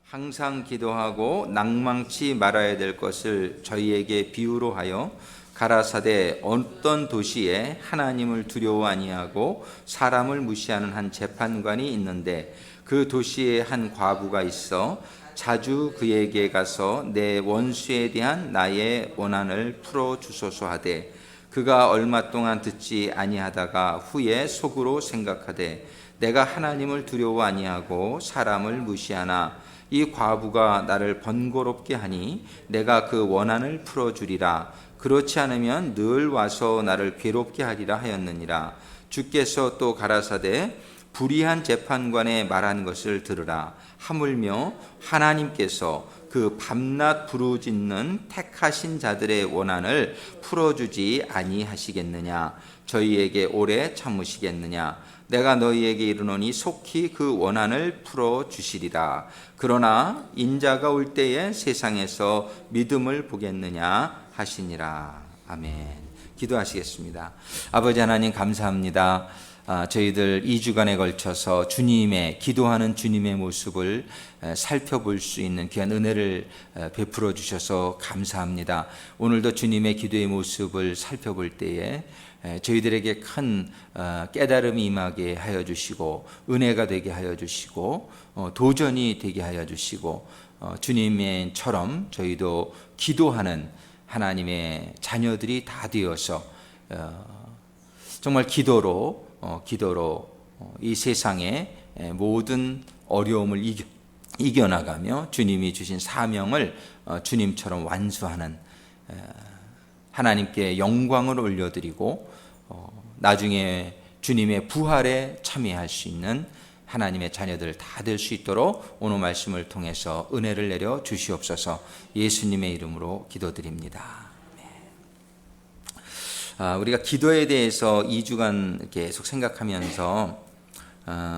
항상 기도하고 낭망치 말아야 될 것을 저희에게 비유로 하여 가라사대 어떤 도시에 하나님을 두려워 아니하고 사람을 무시하는 한 재판관이 있는데 그 도시에 한 과부가 있어 자주 그에게 가서 내 원수에 대한 나의 원한을 풀어 주소서 하되 그가 얼마 동안 듣지 아니하다가 후에 속으로 생각하되 내가 하나님을 두려워 아니하고 사람을 무시하나 이 과부가 나를 번거롭게 하니 내가 그 원한을 풀어주리라. 그렇지 않으면 늘 와서 나를 괴롭게 하리라 하였느니라. 주께서 또 가라사대 불의한 재판관의 말한 것을 들으라. 하물며 하나님께서 그 밤낮 부르짖는 택하신 자들의 원한을 풀어주지 아니하시겠느냐. 저희에게 오래 참으시겠느냐. 내가 너희에게 이르노니 속히 그 원한을 풀어주시리라. 그러나 인자가 올 때에 세상에서 믿음을 보겠느냐 하시니라. 아멘. 기도하시겠습니다. 아버지 하나님 감사합니다. 저희들 2주간에 걸쳐서 주님의 기도하는 주님의 모습을 살펴볼 수 있는 귀한 은혜를 베풀어 주셔서 감사합니다. 오늘도 주님의 기도의 모습을 살펴볼 때에 저희들에게 큰 깨달음이 임하게 하여 주시고 은혜가 되게 하여 주시고 도전이 되게 하여 주시고 주님처럼 저희도 기도하는 하나님의 자녀들이 다 되어서 정말 기도로 이 세상의 모든 어려움을 이겨나가며 주님이 주신 사명을 주님처럼 완수하는 하나님께 영광을 올려드리고 나중에 주님의 부활에 참여할 수 있는 하나님의 자녀들 다 될 수 있도록 오늘 말씀을 통해서 은혜를 내려 주시옵소서. 예수님의 이름으로 기도드립니다. 우리가 기도에 대해서 2주간 계속 생각하면서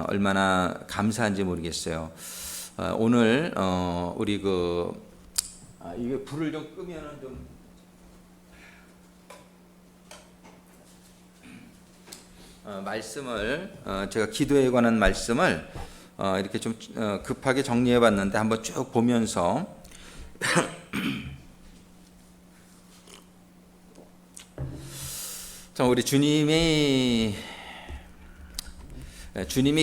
얼마나 감사한지 모르겠어요. 오늘 우리 이게 불을 좀 끄면은 좀 말씀을 제가 기도에 관한 말씀을 이렇게 좀 급하게 정리해 봤는데 한번 쭉 보면서 우리 주님이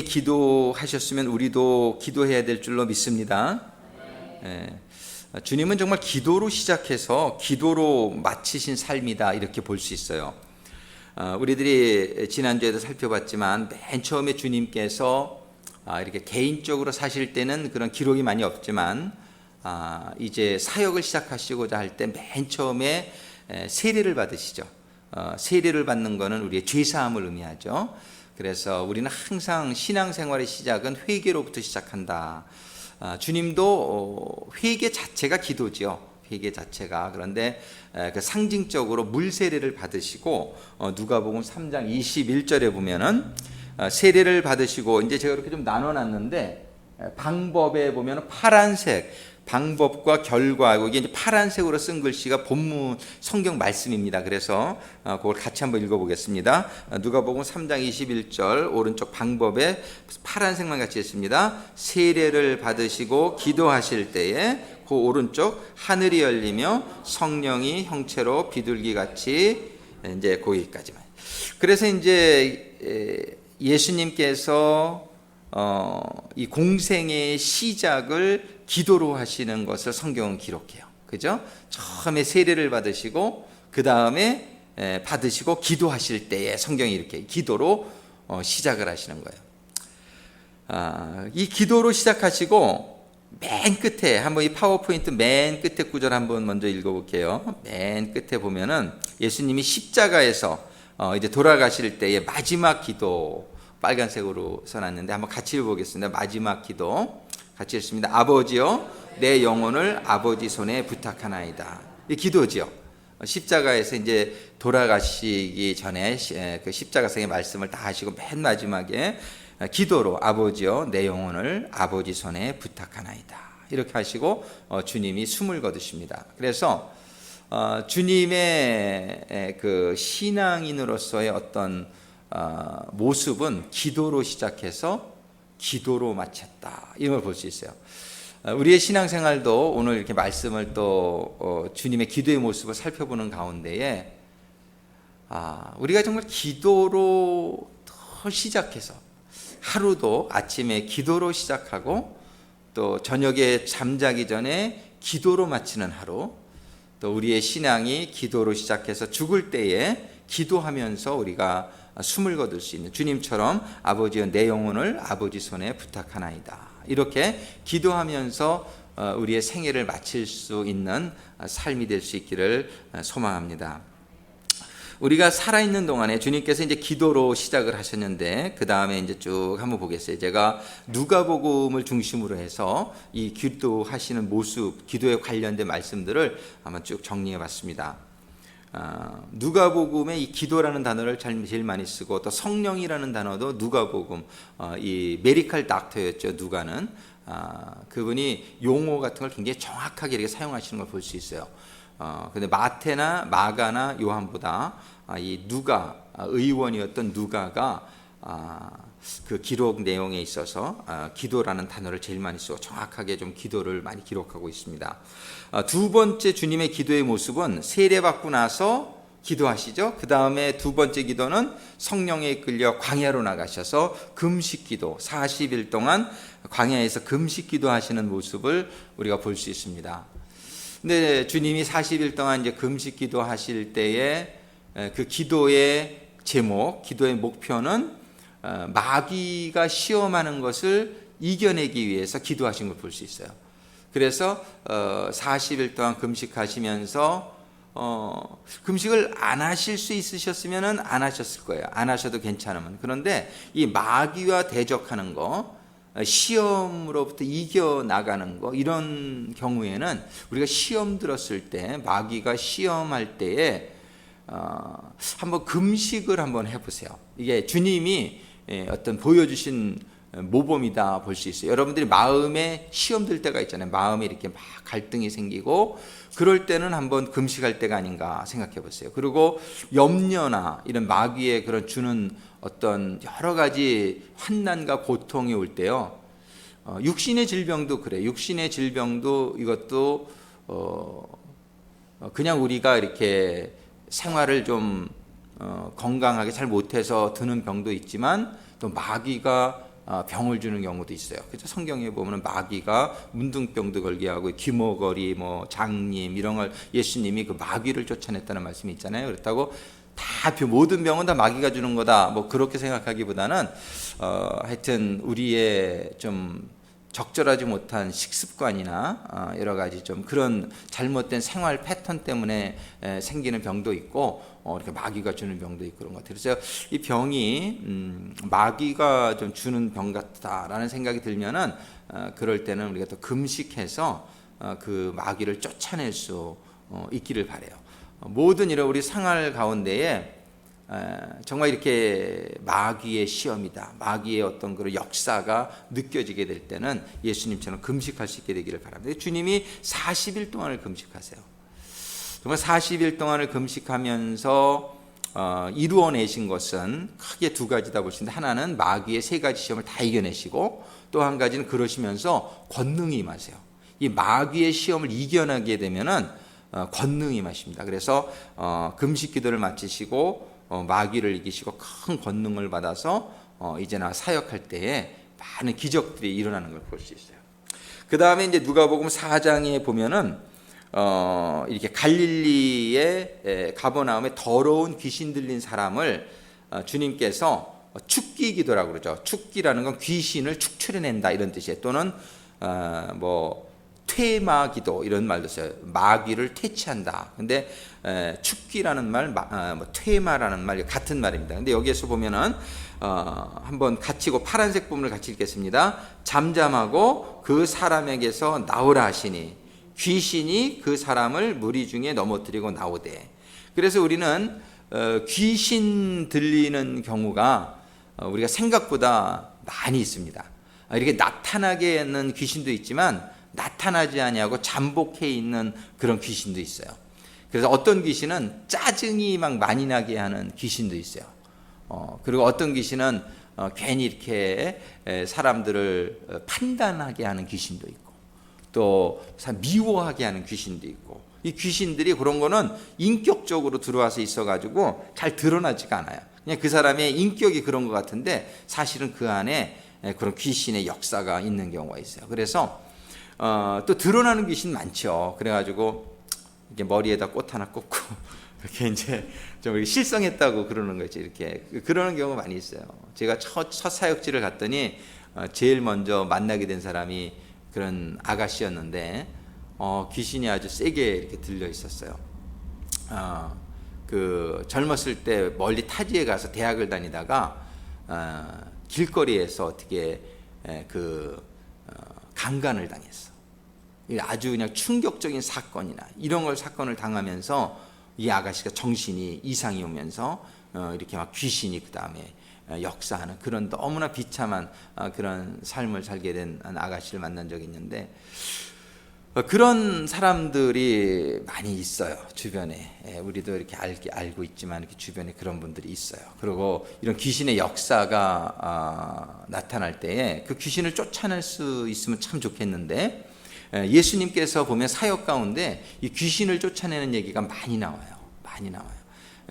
기도하셨으면 우리도 기도해야 될 줄로 믿습니다. 주님은 정말 기도로 시작해서 기도로 마치신 삶이다 이렇게 볼 수 있어요. 우리들이 지난주에도 살펴봤지만 맨 처음에 주님께서 이렇게 개인적으로 사실 때는 그런 기록이 많이 없지만 이제 사역을 시작하시고자 할 때 맨 처음에 세례를 받으시죠. 세례를 받는 것은 우리의 죄사함을 의미하죠. 그래서 우리는 항상 신앙생활의 시작은 회개로부터 시작한다. 주님도 회개 자체가 기도죠. 회개 자체가. 그런데 그 상징적으로 물 세례를 받으시고 누가복음 3장 21절에 보면은 세례를 받으시고 이제 제가 이렇게 좀 나눠놨는데 방법에 보면은 파란색 방법과 결과 이게 이제 파란색으로 쓴 글씨가 본문 성경 말씀입니다. 그래서 그걸 같이 한번 읽어보겠습니다. 누가복음 3장 21절 오른쪽 방법에 파란색만 같이 했습니다. 세례를 받으시고 기도하실 때에 그 오른쪽 하늘이 열리며 성령이 형체로 비둘기 같이 이제 거기까지만. 그래서 이제 예수님께서 이 공생의 시작을 기도로 하시는 것을 성경은 기록해요. 그죠? 처음에 세례를 받으시고 그 다음에 받으시고 기도하실 때에 성경이 이렇게 기도로 시작을 하시는 거예요. 이 기도로 시작하시고 맨 끝에 한번 이 파워포인트 맨 끝에 구절 한번 먼저 읽어볼게요. 맨 끝에 보면은 예수님이 십자가에서 이제 돌아가실 때의 마지막 기도 빨간색으로 써놨는데 한번 같이 읽어보겠습니다. 마지막 기도 같이 읽습니다. 아버지여 내 영혼을 아버지 손에 부탁하나이다. 이 기도죠. 십자가에서 이제 돌아가시기 전에 그 십자가상의 말씀을 다 하시고 맨 마지막에 기도로 아버지여 내 영혼을 아버지 손에 부탁하나이다. 이렇게 하시고 주님이 숨을 거두십니다. 그래서 주님의 그 신앙인으로서의 어떤 모습은 기도로 시작해서 기도로 마쳤다. 이걸 볼 수 있어요. 우리의 신앙생활도 오늘 이렇게 말씀을 또 주님의 기도의 모습을 살펴보는 가운데에 우리가 정말 기도로 더 시작해서 하루도 아침에 기도로 시작하고 또 저녁에 잠자기 전에 기도로 마치는 하루, 또 우리의 신앙이 기도로 시작해서 죽을 때에 기도하면서 우리가 숨을 거둘 수 있는, 주님처럼 아버지여 내 영혼을 아버지 손에 부탁하나이다, 이렇게 기도하면서 우리의 생애를 마칠 수 있는 삶이 될 수 있기를 소망합니다. 우리가 살아있는 동안에 주님께서 이제 기도로 시작을 하셨는데, 그 다음에 이제 쭉 한번 보겠어요. 제가 누가복음을 중심으로 해서 이 기도하시는 모습, 기도에 관련된 말씀들을 한번 쭉 정리해 봤습니다. 누가복음에 이 기도라는 단어를 제일 많이 쓰고, 또 성령이라는 단어도 누가복음, 이 메디컬 닥터였죠. 누가는 그분이 용어 같은 걸 굉장히 정확하게 이렇게 사용하시는 걸 볼 수 있어요. 근데 마태나 마가나 요한보다 이 누가, 의원이었던 누가가 그 기록 내용에 있어서 기도라는 단어를 제일 많이 쓰고 정확하게 좀 기도를 많이 기록하고 있습니다. 두 번째 주님의 기도의 모습은 세례받고 나서 기도하시죠. 그 다음에 두 번째 기도는 성령에 이끌려 광야로 나가셔서 금식 기도, 40일 동안 광야에서 금식 기도하시는 모습을 우리가 볼 수 있습니다. 근데 주님이 40일 동안 이제 금식 기도하실 때에 그 기도의 제목, 기도의 목표는 마귀가 시험하는 것을 이겨내기 위해서 기도하신 걸 볼 수 있어요. 그래서 40일 동안 금식하시면서 금식을 안 하실 수 있으셨으면 안 하셨을 거예요. 안 하셔도 괜찮으면. 그런데 이 마귀와 대적하는 거, 시험으로부터 이겨나가는 거, 이런 경우에는 우리가 시험 들었을 때, 마귀가 시험할 때에 한번 금식을 한번 해보세요. 이게 주님이 어떤 보여주신 모범이다 볼 수 있어요. 여러분들이 마음에 시험 들 때가 있잖아요. 마음에 이렇게 막 갈등이 생기고 그럴 때는 한번 금식할 때가 아닌가 생각해 보세요. 그리고 염려나 이런 마귀의 그런 주는 어떤 여러 가지 환난과 고통이 올 때요, 육신의 질병도 그래요. 육신의 질병도 이것도 그냥 우리가 이렇게 생활을 좀 건강하게 잘 못해서 드는 병도 있지만, 또 마귀가 병을 주는 경우도 있어요. 그래서 성경에 보면 마귀가 문둥병도 걸게 하고 기모거리, 뭐 장님 이런 걸 예수님이 그 마귀를 쫓아냈다는 말씀이 있잖아요. 그렇다고 다 모든 병은 다 마귀가 주는 거다, 뭐 그렇게 생각하기보다는 하여튼 우리의 좀 적절하지 못한 식습관이나 여러 가지 좀 그런 잘못된 생활 패턴 때문에 생기는 병도 있고, 이렇게 마귀가 주는 병도 있고 그런 것 같아요. 그래서 이 병이 마귀가 좀 주는 병 같다라는 생각이 들면은 그럴 때는 우리가 또 금식해서 그 마귀를 쫓아낼 수 있기를 바라요. 모든 이런 우리 생활 가운데에 정말 이렇게 마귀의 시험이다, 마귀의 어떤 그런 역사가 느껴지게 될 때는 예수님처럼 금식할 수 있게 되기를 바랍니다. 주님이 40일 동안을 금식하세요. 정말 40일 동안을 금식하면서 이루어내신 것은 크게 두 가지다 볼 수 있는데, 하나는 마귀의 세 가지 시험을 다 이겨내시고, 또 한 가지는 그러시면서 권능이 임하세요. 이 마귀의 시험을 이겨내게 되면은 권능이 임하십니다. 그래서 금식 기도를 마치시고 마귀를 이기시고 큰 권능을 받아서 이제 나 사역할 때에 많은 기적들이 일어나는 걸 볼 수 있어요. 그 다음에 이제 누가복음 4장에 보면은 이렇게 갈릴리의 가버나움에 더러운 귀신 들린 사람을 주님께서 축기 기도라고 그러죠. 축기라는 건 귀신을 축출해낸다 이런 뜻이에요. 또는 뭐 퇴마 기도 이런 말도 써요. 마귀를 퇴치한다. 근데 축기라는 말, 퇴마라는 말 같은 말입니다. 근데 여기에서 보면은 한번 같이 파란색 부분을 같이 읽겠습니다. 잠잠하고 그 사람에게서 나오라 하시니 귀신이 그 사람을 무리 중에 넘어뜨리고 나오되. 그래서 우리는 귀신 들리는 경우가 우리가 생각보다 많이 있습니다. 이렇게 나타나게 하는 귀신도 있지만 나타나지 아니하고 잠복해 있는 그런 귀신도 있어요. 그래서 어떤 귀신은 짜증이 막 많이 나게 하는 귀신도 있어요. 그리고 어떤 귀신은 괜히 이렇게 사람들을 판단하게 하는 귀신도 있고, 또 미워하게 하는 귀신도 있고, 이 귀신들이 그런 거는 인격적으로 들어와서 있어가지고 잘 드러나지가 않아요. 그냥 그 사람의 인격이 그런 것 같은데 사실은 그 안에 그런 귀신의 역사가 있는 경우가 있어요. 그래서 또 드러나는 귀신 많죠. 그래가지고 이렇게 머리에다 꽃 하나 꽂고 이렇게 이제 좀 이렇게 실성했다고 그러는 거지. 이렇게 그러는 경우가 많이 있어요. 제가 첫 사역지를 갔더니 제일 먼저 만나게 된 사람이 그런 아가씨였는데 귀신이 아주 세게 이렇게 들려 있었어요. 그 젊었을 때 멀리 타지에 가서 대학을 다니다가 길거리에서 어떻게 강간을 당했어. 아주 그냥 충격적인 사건이나 이런 걸 사건을 당하면서 이 아가씨가 정신이 이상이 오면서 이렇게 막 귀신이 그 다음에 역사하는 그런 너무나 비참한 그런 삶을 살게 된 아가씨를 만난 적이 있는데, 그런 사람들이 많이 있어요, 주변에. 우리도 이렇게 알고 있지만 이렇게 주변에 그런 분들이 있어요. 그리고 이런 귀신의 역사가 나타날 때에 그 귀신을 쫓아낼 수 있으면 참 좋겠는데, 예수님께서 보면 사역 가운데 이 귀신을 쫓아내는 얘기가 많이 나와요.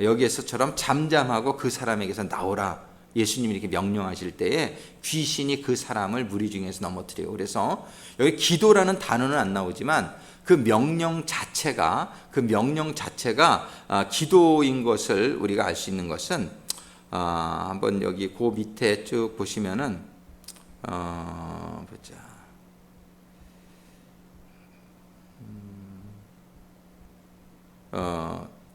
여기에서처럼 잠잠하고 그 사람에게서 나오라, 예수님이 이렇게 명령하실 때에 귀신이 그 사람을 무리 중에서 넘어뜨려요. 그래서 여기 기도라는 단어는 안 나오지만 그 명령 자체가 기도인 것을 우리가 알 수 있는 것은 한번 여기 그 밑에 쭉 보시면은 보자.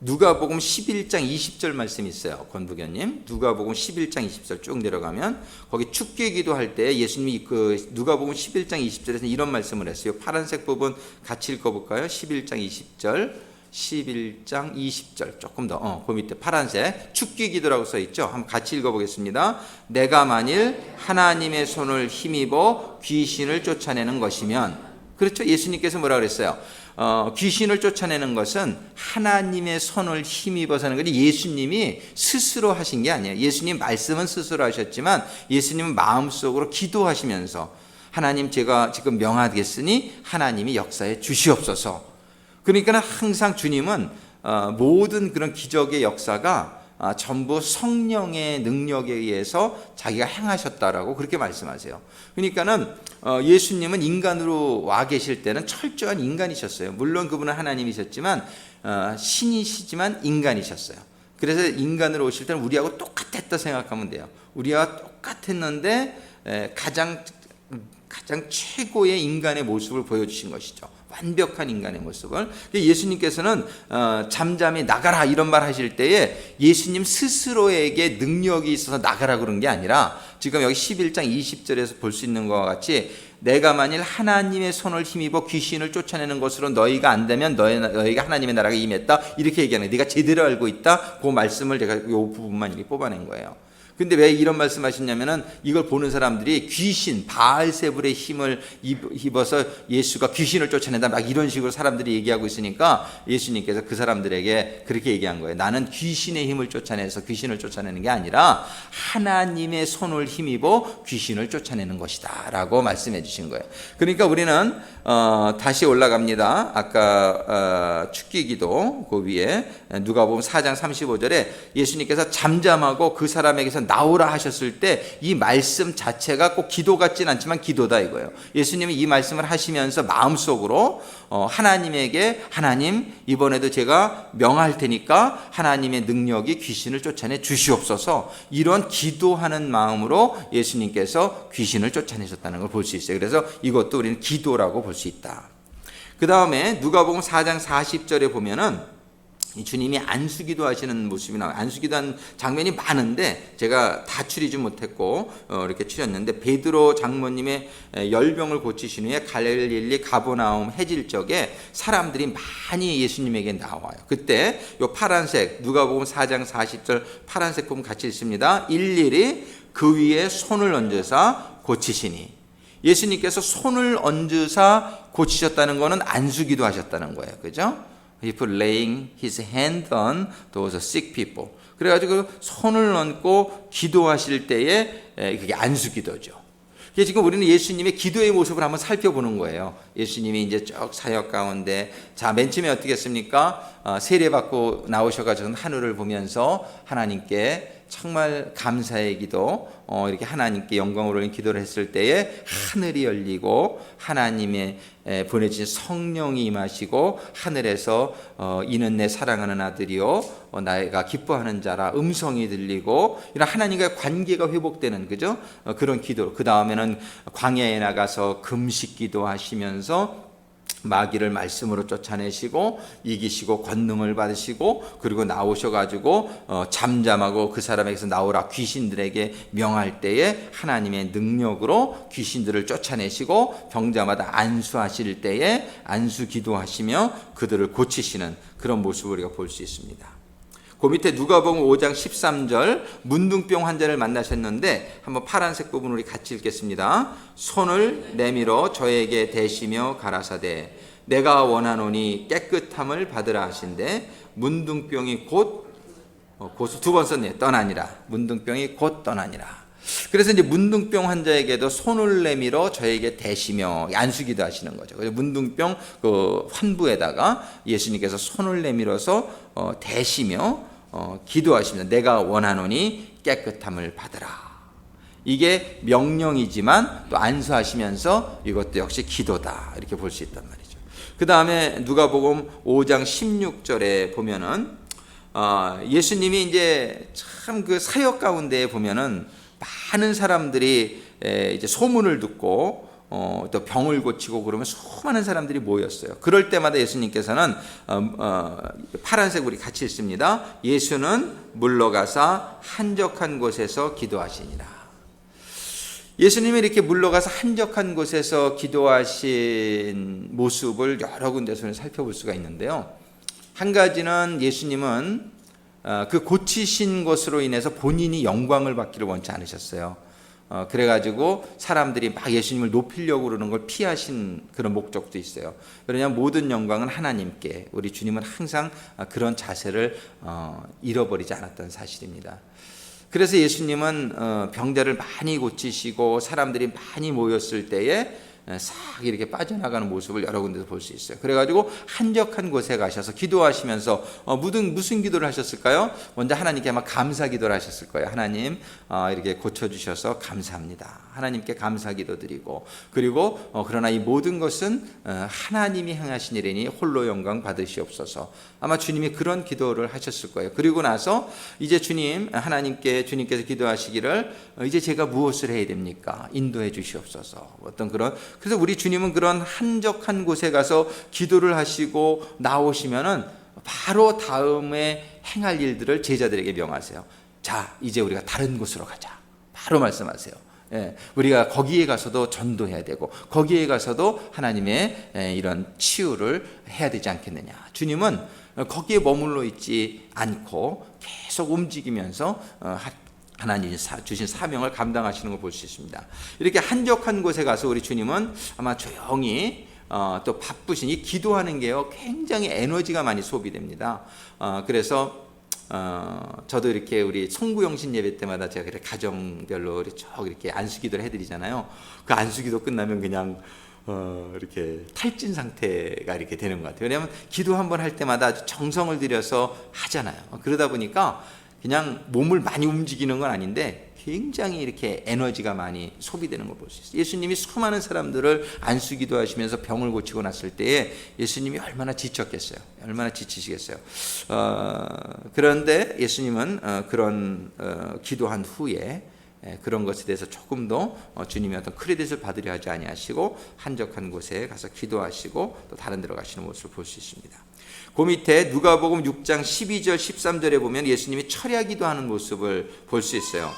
누가복음 11장 20절 말씀이 있어요. 권부견님, 누가복음 11장 20절 쭉 내려가면 거기 축제기도 할 때 예수님이 그 누가복음 11장 20절에서 이런 말씀을 했어요. 파란색 부분 같이 읽어볼까요? 11장 20절 조금 더 그 밑에 파란색 축제기도라고 써 있죠. 한번 같이 읽어보겠습니다. 내가 만일 하나님의 손을 힘입어 귀신을 쫓아내는 것이면, 그렇죠? 예수님께서 뭐라 그랬어요? 귀신을 쫓아내는 것은 하나님의 손을 힘입어서 하는 거지 예수님이 스스로 하신 게 아니에요. 예수님 말씀은 스스로 하셨지만 예수님은 마음속으로 기도하시면서 하나님, 제가 지금 명하겠으니 하나님이 역사에 주시옵소서. 그러니까 항상 주님은 모든 그런 기적의 역사가 전부 성령의 능력에 의해서 자기가 행하셨다라고 그렇게 말씀하세요. 그러니까는 예수님은 인간으로 와 계실 때는 철저한 인간이셨어요. 물론 그분은 하나님이셨지만 신이시지만 인간이셨어요. 그래서 인간으로 오실 때는 우리하고 똑같았다 생각하면 돼요. 우리와 똑같았는데 가장 최고의 인간의 모습을 보여주신 것이죠. 완벽한 인간의 모습을. 예수님께서는 잠잠히 나가라 이런 말 하실 때에 예수님 스스로에게 능력이 있어서 나가라 그런 게 아니라 지금 여기 11장 20절에서 볼 수 있는 것과 같이 내가 만일 하나님의 손을 힘입어 귀신을 쫓아내는 것으로 너희가 안 되면 너희가 하나님의 나라가 임했다 이렇게 얘기하는 거예요. 네가 제대로 알고 있다. 그 말씀을 제가 이 부분만 이렇게 뽑아낸 거예요. 근데 왜 이런 말씀 하셨냐면은 이걸 보는 사람들이 귀신, 바알세불의 힘을 입어서 예수가 귀신을 쫓아낸다 막 이런 식으로 사람들이 얘기하고 있으니까 예수님께서 그 사람들에게 그렇게 얘기한 거예요. 나는 귀신의 힘을 쫓아내서 귀신을 쫓아내는 게 아니라 하나님의 손을 힘입어 귀신을 쫓아내는 것이다 라고 말씀해 주신 거예요. 그러니까 우리는 다시 올라갑니다. 아까 축기기도 그 위에 누가복음 4장 35절에 예수님께서 잠잠하고 그 사람에게서 나오라 하셨을 때 이 말씀 자체가 꼭 기도 같진 않지만 기도다 이거예요. 예수님이 이 말씀을 하시면서 마음속으로 하나님에게 하나님 이번에도 제가 명할 테니까 하나님의 능력이 귀신을 쫓아내 주시옵소서 이런 기도하는 마음으로 예수님께서 귀신을 쫓아내셨다는 걸 볼 수 있어요. 그래서 이것도 우리는 기도라고 볼 수 있다. 그 다음에 누가복음 4장 40절에 보면은 주님이 안수기도 하시는 모습이 나와요. 안수기도 한 장면이 많은데 제가 다 추리지 못했고 이렇게 추렸는데 베드로 장모님의 열병을 고치신 후에 갈릴리 가버나움 해질 적에 사람들이 많이 예수님에게 나와요. 그때 요 파란색 누가복음 4장 40절 파란색 부분 같이 읽습니다. 일일이 그 위에 손을 얹으사 고치시니 예수님께서 손을 얹으사 고치셨다는 것은 안수기도 하셨다는 거예요. 그죠? He put laying his hand on those sick people. 그래가지고 손을 얹고 기도하실 때에 그게 안수기도죠. 이게 지금 우리는 예수님의 기도의 모습을 한번 살펴보는 거예요. 예수님이 이제 쭉 사역 가운데, 자, 맨 처음에 어떻게 했습니까? 세례받고 나오셔가지고 하늘을 보면서 하나님께 정말 감사의 기도, 이렇게 하나님께 영광을 올린 기도를 했을 때에 하늘이 열리고 하나님의 보내주신 성령이 임하시고 하늘에서 이는 내 사랑하는 아들이요 나가 기뻐하는 자라 음성이 들리고 이런 하나님과의 관계가 회복되는, 그죠? 그런 기도. 그 다음에는 광야에 나가서 금식 기도하시면서 마귀를 말씀으로 쫓아내시고 이기시고 권능을 받으시고, 그리고 나오셔가지고 잠잠하고 그 사람에게서 나오라 귀신들에게 명할 때에 하나님의 능력으로 귀신들을 쫓아내시고, 병자마다 안수하실 때에 안수 기도하시며 그들을 고치시는 그런 모습을 우리가 볼 수 있습니다. 그 밑에 누가복음 5장 13절 문둥병 환자를 만나셨는데 한번 파란색 부분 우리 같이 읽겠습니다. 손을 내밀어 저에게 대시며 가라사대 내가 원하노니 깨끗함을 받으라 하신대 문둥병이 곧 두 번 썼네요. 떠나니라. 문둥병이 곧 떠나니라. 그래서 이제 문둥병 환자에게도 손을 내밀어 저에게 대시며 안수기도 하시는 거죠. 그래서 문둥병 그 환부에다가 예수님께서 손을 내밀어서 대시며 기도하십니다. 내가 원하노니 깨끗함을 받으라. 이게 명령이지만 또 안수하시면서 이것도 역시 기도다, 이렇게 볼 수 있단 말이죠. 그 다음에 누가복음 5장 16절에 보면은 예수님이 이제 참 그 사역 가운데 보면은 많은 사람들이 이제 소문을 듣고 또 병을 고치고 그러면 수많은 사람들이 모였어요. 그럴 때마다 예수님께서는 파란색 우리 같이 읽습니다. 예수는 물러가사 한적한 곳에서 기도하시니라. 예수님이 이렇게 물러가서 한적한 곳에서 기도하신 모습을 여러 군데서 살펴볼 수가 있는데요. 한 가지는 예수님은 그 고치신 것으로 인해서 본인이 영광을 받기를 원치 않으셨어요. 그래가지고 사람들이 막 예수님을 높이려고 그러는 걸 피하신 그런 목적도 있어요. 왜냐하면 모든 영광은 하나님께, 우리 주님은 항상 그런 자세를 잃어버리지 않았던 사실입니다. 그래서 예수님은 병자를 많이 고치시고 사람들이 많이 모였을 때에 싹 이렇게 빠져나가는 모습을 여러 군데서 볼 수 있어요. 그래가지고 한적한 곳에 가셔서 기도하시면서 무슨 기도를 하셨을까요? 먼저 하나님께 아마 감사 기도를 하셨을 거예요. 하나님 이렇게 고쳐주셔서 감사합니다. 하나님께 감사 기도 드리고, 그리고 그러나 이 모든 것은 하나님이 행하신 일이니 홀로 영광 받으시옵소서. 아마 주님이 그런 기도를 하셨을 거예요. 그리고 나서 이제 주님께서 기도하시기를 이제 제가 무엇을 해야 됩니까? 인도해 주시옵소서. 어떤 그런, 그래서 우리 주님은 그런 한적한 곳에 가서 기도를 하시고 나오시면은 바로 다음에 행할 일들을 제자들에게 명하세요. 자, 이제 우리가 다른 곳으로 가자. 바로 말씀하세요. 예, 우리가 거기에 가서도 전도해야 되고 거기에 가서도 하나님의 이런 치유를 해야 되지 않겠느냐. 주님은 거기에 머물러 있지 않고 계속 움직이면서 하나님이 주신 사명을 감당하시는 걸 볼 수 있습니다. 이렇게 한적한 곳에 가서 우리 주님은 아마 조용히 또 바쁘신 이 기도하는 게요 굉장히 에너지가 많이 소비됩니다. 그래서 저도 이렇게 우리 송구영신 예배 때마다 제가 이렇게 가정별로 쭉 이렇게 안수기도를 해드리잖아요. 그 안수기도 끝나면 그냥 이렇게 탈진 상태가 이렇게 되는 것 같아요. 왜냐하면 기도 한번 할 때마다 아주 정성을 들여서 하잖아요. 그러다 보니까 그냥 몸을 많이 움직이는 건 아닌데 굉장히 이렇게 에너지가 많이 소비되는 걸 볼 수 있어요. 예수님이 수많은 사람들을 안수기도 하시면서 병을 고치고 났을 때에 예수님이 얼마나 지쳤겠어요. 얼마나 지치시겠어요. 그런데 예수님은 그런 기도한 후에 그런 것에 대해서 조금 더 주님의 어떤 크레딧을 받으려 하지 아니하시고 한적한 곳에 가서 기도하시고 또 다른 데로 가시는 모습을 볼 수 있습니다. 그 밑에 누가복음 6장 12절 13절에 보면 예수님이 철야기도 하는 모습을 볼 수 있어요.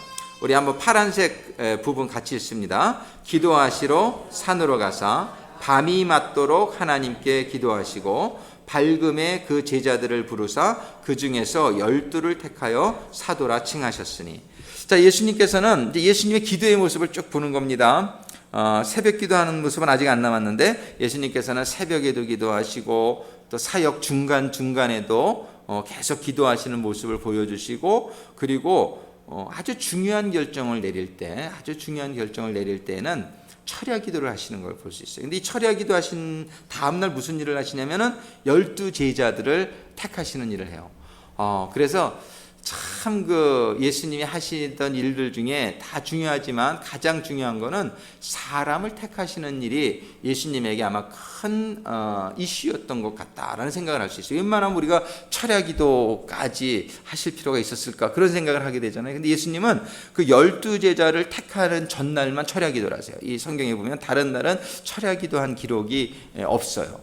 우리 한번 파란색 부분 같이 읽습니다. 기도하시러 산으로 가사 밤이 맞도록 하나님께 기도하시고 밝음에 그 제자들을 부르사 그 중에서 12를 택하여 사도라 칭하셨으니. 자, 예수님께서는 이제 예수님의 기도의 모습을 쭉 보는 겁니다. 새벽 기도하는 모습은 아직 안 남았는데 예수님께서는 새벽에도 기도하시고 또 사역 중간중간에도 계속 기도하시는 모습을 보여주시고, 그리고 아주 중요한 결정을 내릴 때, 때는 철야 기도를 하시는 걸 볼 수 있어요. 근데 이 철야 기도 하신 다음날 무슨 일을 하시냐면은 12 제자들을 택하시는 일을 해요. 그래서 참 그 예수님이 하시던 일들 중에 다 중요하지만 가장 중요한 거는 사람을 택하시는 일이 예수님에게 아마 큰 이슈였던 것 같다라는 생각을 할 수 있어요. 웬만하면 우리가 철야 기도까지 하실 필요가 있었을까 그런 생각을 하게 되잖아요. 근데 예수님은 그 12 제자를 택하는 전날만 철야 기도를 하세요. 이 성경에 보면 다른 날은 철야 기도한 기록이 없어요.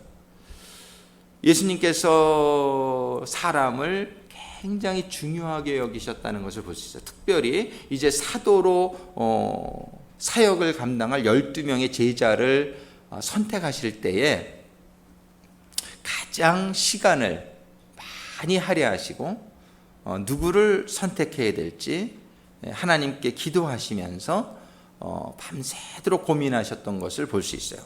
예수님께서 사람을 굉장히 중요하게 여기셨다는 것을 볼 수 있어요. 특별히 이제 사도로 사역을 감당할 12명의 제자를 선택하실 때에 가장 시간을 많이 할애하시고 누구를 선택해야 될지 하나님께 기도하시면서 밤새도록 고민하셨던 것을 볼 수 있어요.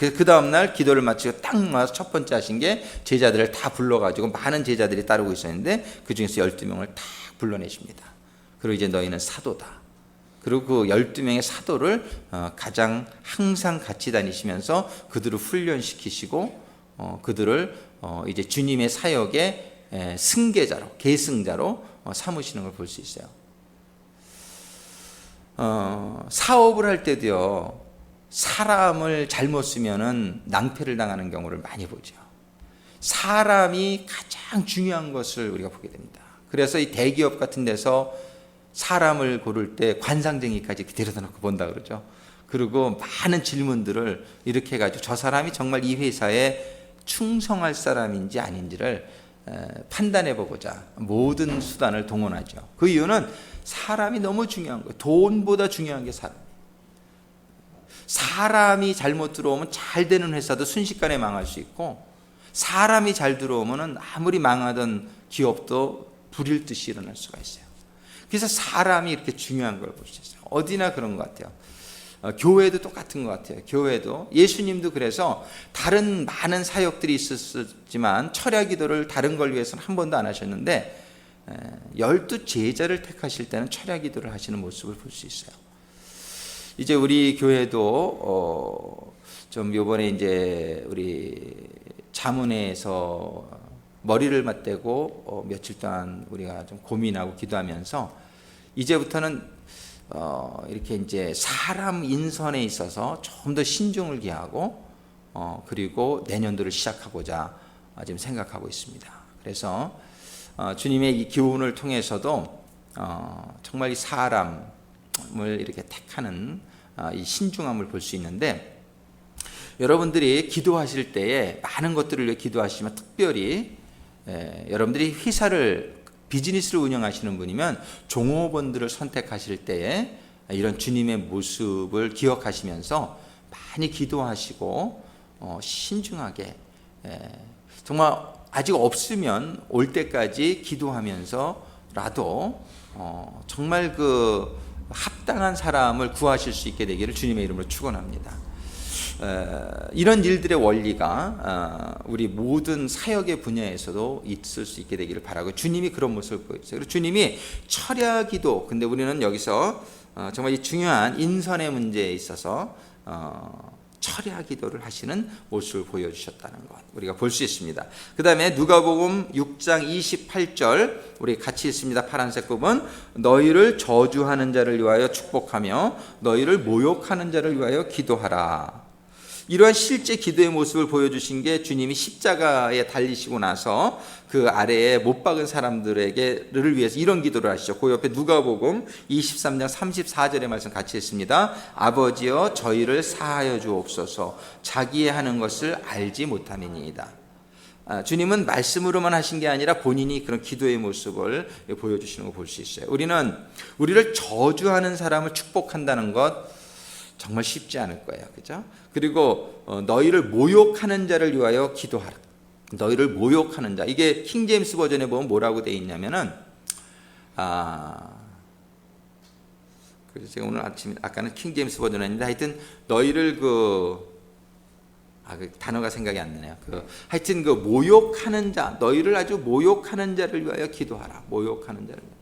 그 다음날 기도를 마치고 딱 와서 첫 번째 하신 게 제자들을 다 불러가지고 많은 제자들이 따르고 있었는데 그 중에서 12명을 다 불러내십니다. 그리고 이제 너희는 사도다. 그리고 그 12명의 사도를 가장 항상 같이 다니시면서 그들을 훈련시키시고 그들을 이제 주님의 사역의 승계자로, 계승자로 삼으시는 걸 볼 수 있어요. 사업을 할 때도요, 사람을 잘못 쓰면은 낭패를 당하는 경우를 많이 보죠. 사람이 가장 중요한 것을 우리가 보게 됩니다. 그래서 이 대기업 같은 데서 사람을 고를 때 관상쟁이까지 데려다 놓고 본다 그러죠. 그리고 많은 질문들을 이렇게 해가지고 저 사람이 정말 이 회사에 충성할 사람인지 아닌지를 판단해 보고자 모든 수단을 동원하죠. 그 이유는 사람이 너무 중요한 거예요. 돈보다 중요한 게 사람이 잘못 들어오면 잘 되는 회사도 순식간에 망할 수 있고, 사람이 잘 들어오면 아무리 망하던 기업도 불일 듯이 일어날 수가 있어요. 그래서 사람이 이렇게 중요한 걸 볼 수 있어요. 어디나 그런 것 같아요. 교회도 똑같은 것 같아요. 교회도 예수님도 그래서 다른 많은 사역들이 있었지만 철야 기도를 다른 걸 위해서는 한 번도 안 하셨는데 12 제자를 택하실 때는 철야 기도를 하시는 모습을 볼 수 있어요. 이제 우리 교회도 좀 요번에 이제 우리 자문회에서 머리를 맞대고 며칠 동안 우리가 좀 고민하고 기도하면서 이제부터는 이렇게 이제 사람 인선에 있어서 좀 더 신중을 기하고 그리고 내년도를 시작하고자 지금 생각하고 있습니다. 그래서 주님의 이 교훈을 통해서도 정말 이 사람을 이렇게 택하는 이 신중함을 볼 수 있는데, 여러분들이 기도하실 때에 많은 것들을 위해 기도하시지만 특별히 여러분들이 회사를 비즈니스를 운영하시는 분이면 종업원들을 선택하실 때에 이런 주님의 모습을 기억하시면서 많이 기도하시고 신중하게 정말 아직 없으면 올 때까지 기도하면서라도 정말 그 합당한 사람을 구하실 수 있게 되기를 주님의 이름으로 축원합니다. 이런 일들의 원리가 우리 모든 사역의 분야에서도 있을 수 있게 되기를 바라고, 주님이 그런 모습을 보여주세요. 그리고 주님이 철야 기도, 근데 우리는 여기서 정말 이 중요한 인선의 문제에 있어서 철야 기도를 하시는 모습을 보여주셨다는 것 우리가 볼 수 있습니다. 그 다음에 누가복음 6장 28절 우리 같이 있습니다. 파란색 부분, 너희를 저주하는 자를 위하여 축복하며 너희를 모욕하는 자를 위하여 기도하라. 이러한 실제 기도의 모습을 보여주신 게 주님이 십자가에 달리시고 나서 그 아래에 못 박은 사람들에게를 위해서 이런 기도를 하시죠. 그 옆에 누가복음 23장 34절의 말씀 같이 했습니다. 아버지여 저희를 사하여 주옵소서, 자기의 하는 것을 알지 못함이니이다. 주님은 말씀으로만 하신 게 아니라 본인이 그런 기도의 모습을 보여주시는 걸 볼 수 있어요. 우리를 저주하는 사람을 축복한다는 것 정말 쉽지 않을 거예요. 그죠? 그리고 너희를 모욕하는 자를 위하여 기도하라. 너희를 모욕하는 자. 이게 킹제임스 버전에 보면 뭐라고 되어 있냐면은 그래서 제가 오늘 아침 아까는 킹제임스 버전에 했는데 하여튼 너희를 그 단어가 생각이 안 나네요. 하여튼 그 모욕하는 자, 너희를 아주 모욕하는 자를 위하여 기도하라. 모욕하는 자를 위하여.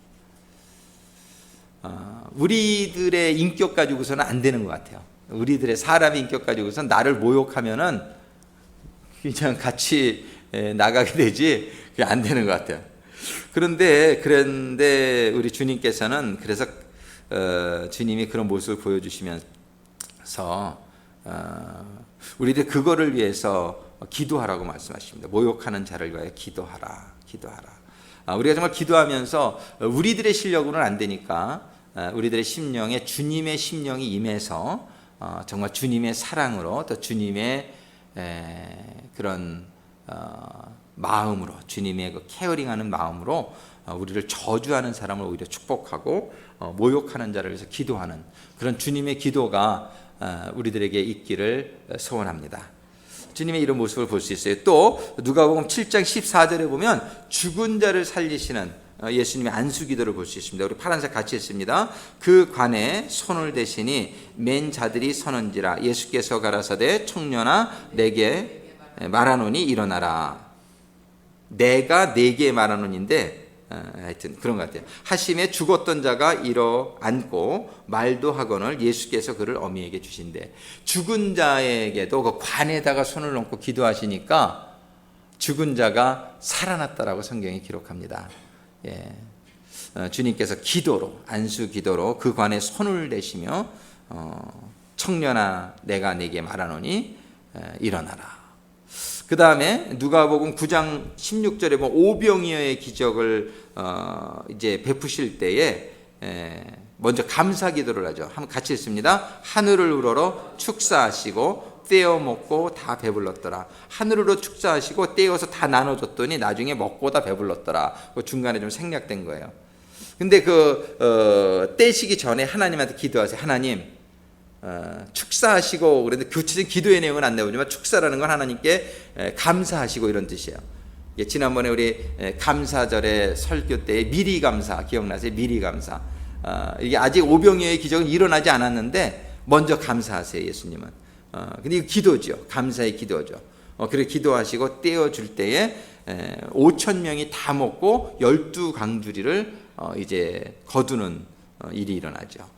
우리들의 인격 가지고서는 안 되는 것 같아요. 우리들의 사람의 인격 가지고서는 나를 모욕하면은 그냥 같이 나가게 되지 그게 안 되는 것 같아요. 그런데 우리 주님께서는 그래서 주님이 그런 모습을 보여주시면서 우리들 그거를 위해서 기도하라고 말씀하십니다. 모욕하는 자를 위하여 기도하라. 우리가 정말 기도하면서 우리들의 실력으로는 안 되니까 우리들의 심령에 주님의 심령이 임해서 정말 주님의 사랑으로 또 주님의 그런 마음으로 주님의 그 케어링하는 마음으로 우리를 저주하는 사람을 오히려 축복하고 모욕하는 자를 위해서 기도하는 그런 주님의 기도가 우리들에게 있기를 소원합니다. 주님의 이런 모습을 볼 수 있어요. 또 누가복음 7장 14절에 보면 죽은 자를 살리시는 예수님의 안수기도를 볼 수 있습니다. 우리 파란색 같이 했습니다. 그 관에 손을 대시니 맨 자들이 서는지라 예수께서 가라사대 청년아 내게 말하노니 일어나라. 내가 네게 말하노니인데 하여튼 그런 것 같아요. 하심에 죽었던 자가 일어 앉고 말도 하거늘 예수께서 그를 어미에게 주신대. 죽은 자에게도 그 관에다가 손을 얹고 기도하시니까 죽은 자가 살아났다라고 성경이 기록합니다. 주님께서 기도로 안수 기도로 그 관에 손을 대시며 청년아 내가 네게 말하노니 일어나라. 그 다음에 누가복음 9장 16절에 보면 오병이어의 기적을 이제 베푸실 때에 먼저 감사 기도를 하죠. 한번 같이 읽습니다. 하늘을 우러러 축사하시고 떼어 먹고 다 배불렀더라. 하늘으로 축사하시고 떼어서 다 나눠줬더니 나중에 먹고 다 배불렀더라. 그 중간에 좀 생략된 거예요. 근데 떼시기 전에 하나님한테 기도하세요. 하나님 축사하시고 그런데 구체적인 기도의 내용은 안 나오지만 축사라는 건 하나님께 감사하시고 이런 뜻이에요. 지난번에 우리 감사절에 설교 때 미리 감사 기억나세요? 미리 감사. 이게 아직 오병이어의 기적은 일어나지 않았는데 먼저 감사하세요. 예수님은. 근데 이거 기도죠. 감사의 기도죠. 그렇게 기도하시고 떼어줄 때에 5천 명이 다 먹고 12강주리를 이제 거두는 일이 일어나죠.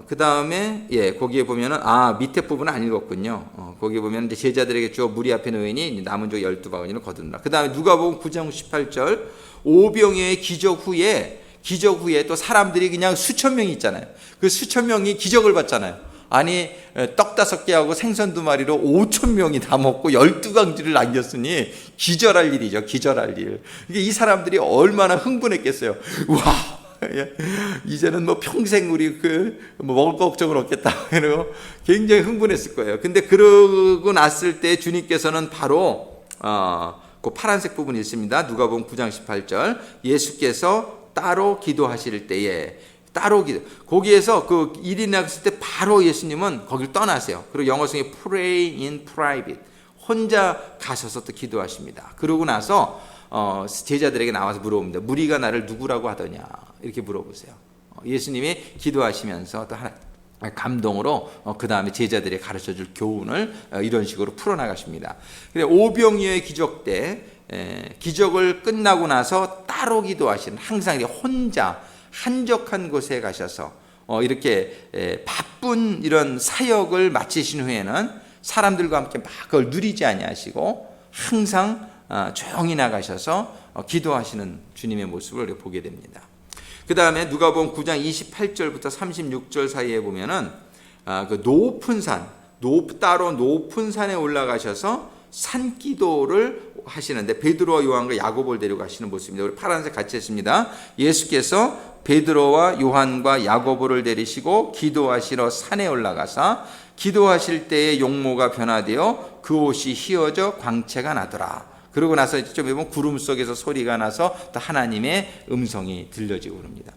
그 다음에 거기에 보면은 밑에 부분은 안 읽었군요. 거기에 보면 이제 제자들에게 주어 무리 앞에 놓으니 남은 족 12바구니를 거둔다. 그 다음에 누가복음 9장 18절 오병이어의 기적 후에 또 사람들이 그냥 수천 명이 있잖아요. 그 수천 명이 기적을 봤잖아요. 아니 떡 5개하고 생선 2마리로 5천 명이 다 먹고 12강주를 남겼으니 기절할 일이죠. 기절할 일. 이 사람들이 얼마나 흥분했겠어요. 와 이제는 뭐 평생 우리 먹을 걱정은 없겠다. 이러고 굉장히 흥분했을 거예요. 근데 그러고 났을 때 주님께서는 바로 그 파란색 부분이 있습니다. 누가복음 9장 18절 예수께서 따로 기도하실 때에 따로 기도. 거기에서 그 일이 났을 때 바로 예수님은 거길 떠나세요. 그리고 영어성에 pray in private. 혼자 가셔서 또 기도하십니다. 그러고 나서 제자들에게 나와서 물어봅니다. 무리가 나를 누구라고 하더냐 이렇게 물어보세요. 예수님이 기도하시면서 또 하나 감동으로 그 다음에 제자들이 가르쳐줄 교훈을 이런 식으로 풀어나가십니다. 오병이어의 기적 때 기적을 끝나고 나서 따로 기도하시는 항상 혼자 한적한 곳에 가셔서 이렇게 바쁜 이런 사역을 마치신 후에는 사람들과 함께 막 그걸 누리지 아니하시고 항상 조용히 나가셔서 기도하시는 주님의 모습을 보게 됩니다. 그 다음에 누가복음 9장 28절부터 36절 사이에 보면은 그 높은 산, 따로 높은 산에 올라가셔서 산기도를 하시는데 베드로와 요한과 야고보를 데리고 가시는 모습입니다. 우리 파란색 같이 했습니다. 예수께서 베드로와 요한과 야고보를 데리시고 기도하시러 산에 올라가사 기도하실 때에 용모가 변화되어 그 옷이 휘어져 광채가 나더라. 그러고 나서 좀 보면 구름 속에서 소리가 나서 또 하나님의 음성이 들려지고 그럽니다.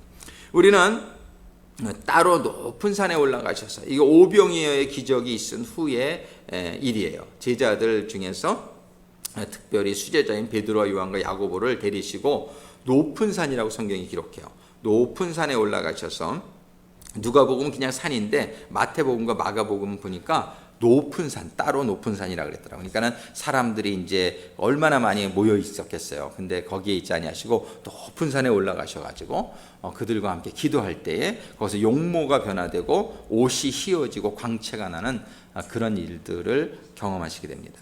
우리는 따로 높은 산에 올라가셔서 이게 오병이어의 기적이 있은 후의 일이에요. 제자들 중에서 특별히 수제자인 베드로와 요한과 야고보를 데리시고 높은 산이라고 성경이 기록해요. 높은 산에 올라가셔서 누가복음은 그냥 산인데 마태복음과 마가복음은 보니까 높은 산, 따로 높은 산이라 그랬더라고요. 그러니까는 사람들이 이제 얼마나 많이 모여 있었겠어요. 근데 거기에 있지 아니하시고 높은 산에 올라가셔가지고 그들과 함께 기도할 때에 거기서 용모가 변화되고 옷이 휘어지고 광채가 나는 그런 일들을 경험하시게 됩니다.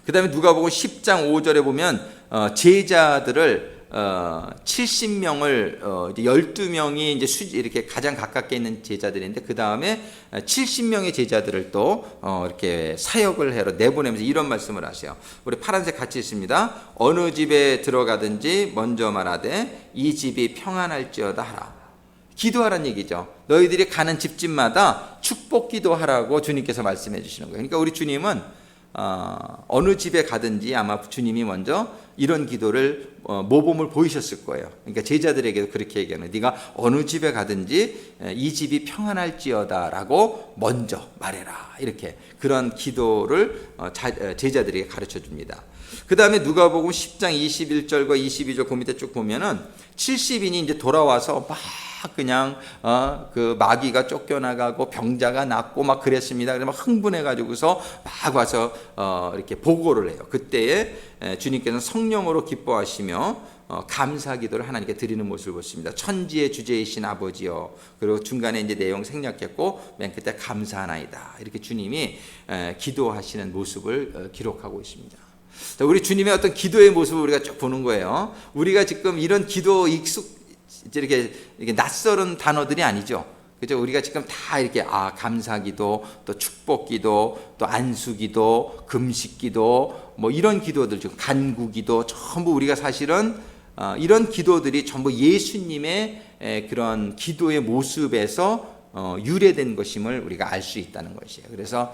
그 다음에 누가복음 10장 5절에 보면 제자들을 70명을 12명이 이제 이렇게 가장 가깝게 있는 제자들인데 그 다음에 70명의 제자들을 또 이렇게 사역을 해로 내보내면서 이런 말씀을 하세요. 우리 파란색 같이 있습니다. 어느 집에 들어가든지 먼저 말하되 이 집이 평안할지어다 하라. 기도하라는 얘기죠. 너희들이 가는 집집마다 축복 기도하라고 주님께서 말씀해 주시는 거예요. 그러니까 우리 주님은 어느 집에 가든지 아마 주님이 먼저 이런 기도를 모범을 보이셨을 거예요. 그러니까 제자들에게도 그렇게 얘기하는, 네가 어느 집에 가든지 이 집이 평안할지어다라고 먼저 말해라. 이렇게 그런 기도를 제자들에게 가르쳐 줍니다. 그 다음에 누가복음 10장 21절과 22절 그 밑에 쭉 보면은 70인이 이제 돌아와서 막 그냥 그 마귀가 쫓겨나가고 병자가 낫고 막 그랬습니다. 그래서 막 흥분해가지고서 막 와서 이렇게 보고를 해요. 그때에 주님께서는 성령으로 기뻐하시며 감사기도를 하나님께 드리는 모습을 보십니다. 천지의 주제이신 아버지여. 그리고 중간에 이제 내용 생략했고 맨 끝에 감사하나이다. 이렇게 주님이 기도하시는 모습을 기록하고 있습니다. 우리 주님의 어떤 기도의 모습을 우리가 쭉 보는 거예요. 우리가 지금 이런 기도 이렇게 낯설은 단어들이 아니죠. 그죠? 우리가 지금 다 이렇게 감사기도, 또 축복기도, 또 안수기도, 금식기도, 뭐 이런 기도들, 지금 간구기도 전부 우리가 사실은 이런 기도들이 전부 예수님의 그런 기도의 모습에서 유래된 것임을 우리가 알 수 있다는 것이에요. 그래서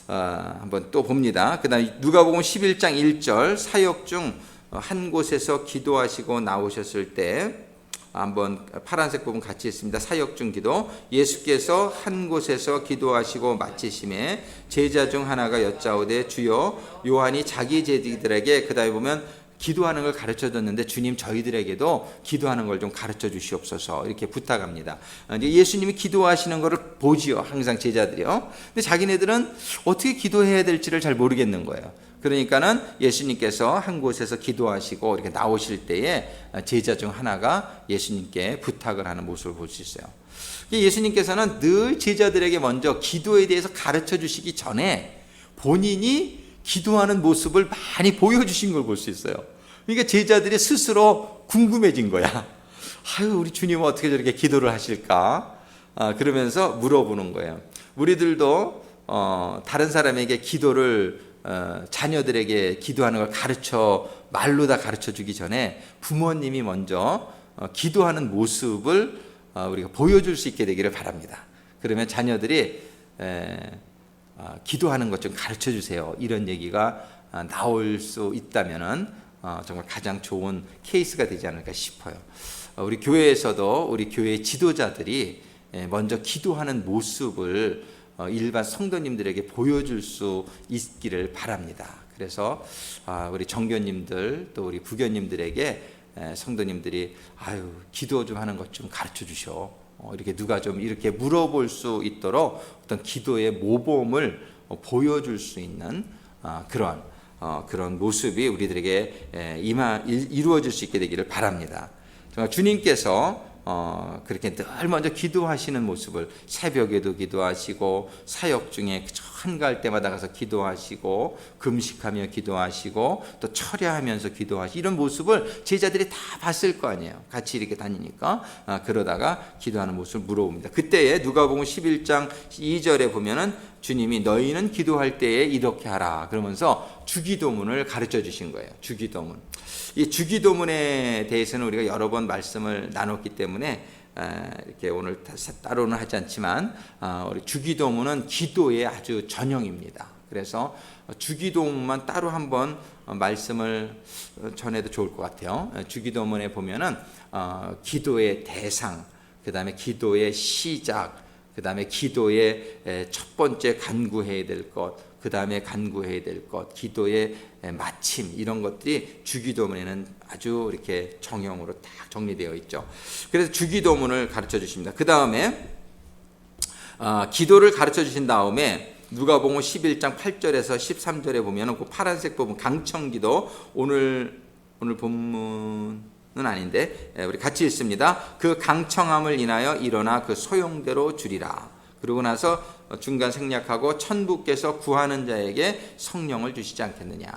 한번 또 봅니다. 그다음 누가복음 11장 1절 사역 중 한 곳에서 기도하시고 나오셨을 때 한번 파란색 부분 같이 있습니다. 사역 중 기도. 예수께서 한 곳에서 기도하시고 마치심에 제자 중 하나가 여짜오되 주여, 요한이 자기 제자들에게, 그다음에 보면 기도하는 걸 가르쳐 줬는데 주님 저희들에게도 기도하는 걸 좀 가르쳐 주시옵소서 이렇게 부탁합니다. 이제 예수님이 기도하시는 것을 보지요. 항상 제자들이요. 근데 자기네들은 어떻게 기도해야 될지를 잘 모르겠는 거예요. 그러니까는 예수님께서 한 곳에서 기도하시고 이렇게 나오실 때에 제자 중 하나가 예수님께 부탁을 하는 모습을 볼 수 있어요. 예수님께서는 늘 제자들에게 먼저 기도에 대해서 가르쳐 주시기 전에 본인이 기도하는 모습을 많이 보여주신 걸 볼 수 있어요. 그러니까 제자들이 스스로 궁금해진 거야. 아유, 우리 주님은 어떻게 저렇게 기도를 하실까? 그러면서 물어보는 거예요. 우리들도 다른 사람에게 기도를 자녀들에게 기도하는 걸 말로 다 가르쳐 주기 전에 부모님이 먼저 기도하는 모습을 우리가 보여줄 수 있게 되기를 바랍니다. 그러면 자녀들이 기도하는 것 좀 가르쳐 주세요. 이런 얘기가 나올 수 있다면은 정말 가장 좋은 케이스가 되지 않을까 싶어요. 우리 교회에서도 우리 교회 지도자들이 먼저 기도하는 모습을 일반 성도님들에게 보여줄 수 있기를 바랍니다. 그래서 우리 정교님들 또 우리 부교님들에게 성도님들이 기도 좀 하는 것 좀 가르쳐 주셔. 이렇게 누가 좀 이렇게 물어볼 수 있도록 어떤 기도의 모범을 보여줄 수 있는 그런 모습이 우리들에게 이루어질 수 있게 되기를 바랍니다. 정말 주님께서 그렇게 늘 먼저 기도하시는 모습을, 새벽에도 기도하시고 사역 중에 한가할 때마다 가서 기도하시고 금식하며 기도하시고 또 철야하면서 기도하시고 이런 모습을 제자들이 다 봤을 거 아니에요. 같이 이렇게 다니니까 그러다가 기도하는 모습을 물어봅니다. 그때에 누가복음 11장 2절에 보면은 주님이 너희는 기도할 때에 이렇게 하라 그러면서 주기도문을 가르쳐 주신 거예요. 주기도문. 이 주기도문에 대해서는 우리가 여러 번 말씀을 나눴기 때문에 이렇게 오늘 따로는 하지 않지만 우리 주기도문은 기도의 아주 전형입니다. 그래서 주기도문만 따로 한번 말씀을 전해도 좋을 것 같아요. 주기도문에 보면은 기도의 대상, 그 다음에 기도의 시작, 그 다음에 기도의 첫 번째 간구해야 될 것, 그 다음에 간구해야 될 것, 기도의 마침 이런 것들이 주기도문에는 아주 이렇게 정형으로 딱 정리되어 있죠. 그래서 주기도문을 가르쳐 주십니다. 그 다음에 기도를 가르쳐 주신 다음에 누가복음 11장 8절에서 13절에 보면은 그 파란색 부분 강청기도 오늘 본문은 아닌데 우리 같이 읽습니다. 그 강청함을 인하여 일어나 그 소용대로 주리라. 그러고 나서 중간 생략하고 천부께서 구하는 자에게 성령을 주시지 않겠느냐.